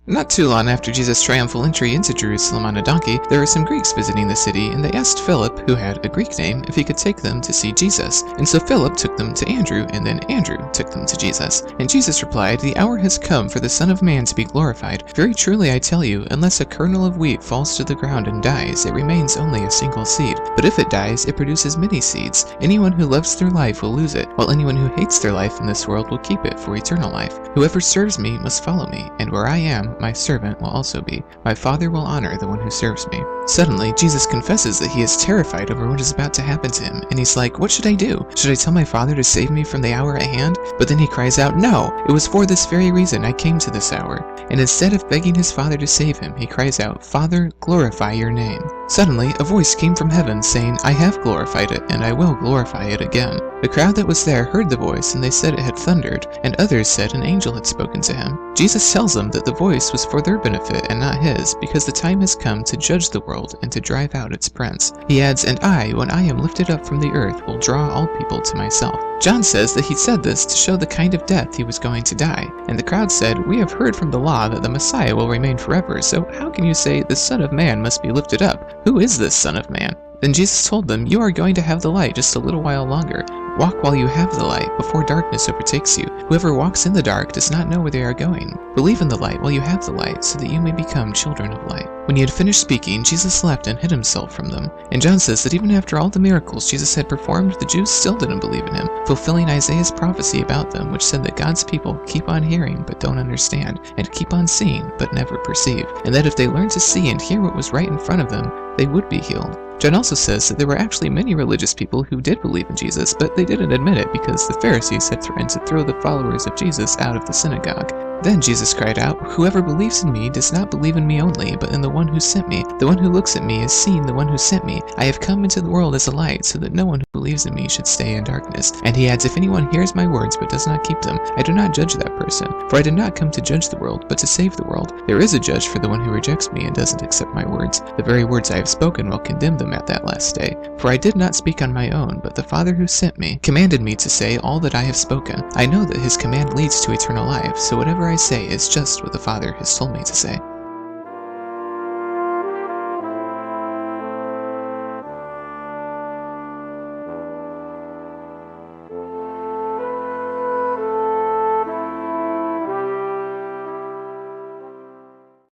Not too long after Jesus' triumphal entry into Jerusalem on a donkey, there were some Greeks visiting the city, and they asked Philip, who had a Greek name, if he could take them to see Jesus. And so Philip took them to Andrew, and then Andrew took them to Jesus. And Jesus replied, "The hour has come for the Son of Man to be glorified. Very truly I tell you, unless a kernel of wheat falls to the ground and dies, it remains only a single seed. But if it dies, it produces many seeds. Anyone who loves their life will lose it, while anyone who hates their life in this world will keep it for eternal life. Whoever serves me must follow me, and where I am, my servant will also be. My Father will honor the one who serves me." Suddenly, Jesus confesses that he is terrified over what is about to happen to him, and he's like, "What should I do? Should I tell my Father to save me from the hour at hand?" But then he cries out, "No! It was for this very reason I came to this hour." And instead of begging his Father to save him, he cries out, "Father, glorify your name." Suddenly, a voice came from heaven saying, "I have glorified it, and I will glorify it again." The crowd that was there heard the voice, and they said it had thundered, and others said an angel had spoken to him. Jesus tells them that the voice was for their benefit and not his, because the time has come to judge the world and to drive out its prince. He adds, "And I, when I am lifted up from the earth, will draw all people to myself." John says that he said this to show the kind of death he was going to die. And the crowd said, "We have heard from the law that the Messiah will remain forever, so how can you say the Son of Man must be lifted up? Who is this Son of Man?" Then Jesus told them, "You are going to have the light just a little while longer. Walk while you have the light, before darkness overtakes you. Whoever walks in the dark does not know where they are going. Believe in the light while you have the light, so that you may become children of light." When he had finished speaking, Jesus left and hid himself from them. And John says that even after all the miracles Jesus had performed, the Jews still didn't believe in him, fulfilling Isaiah's prophecy about them, which said that God's people keep on hearing but don't understand, and keep on seeing but never perceive, and that if they learned to see and hear what was right in front of them, they would be healed. John also says that there were actually many religious people who did believe in Jesus, but they didn't admit it because the Pharisees had threatened to throw the followers of Jesus out of the synagogue. Then Jesus cried out, "Whoever believes in me does not believe in me only, but in the one who sent me. The one who looks at me has seen the one who sent me. I have come into the world as a light, so that no one who believes in me should stay in darkness." And he adds, "If anyone hears my words but does not keep them, I do not judge that person. For I did not come to judge the world, but to save the world. There is a judge for the one who rejects me and doesn't accept my words. The very words I have spoken will condemn them at that last day. For I did not speak on my own, but the Father who sent me commanded me to say all that I have spoken. I know that his command leads to eternal life, so whatever I say is just what the Father has told me to say."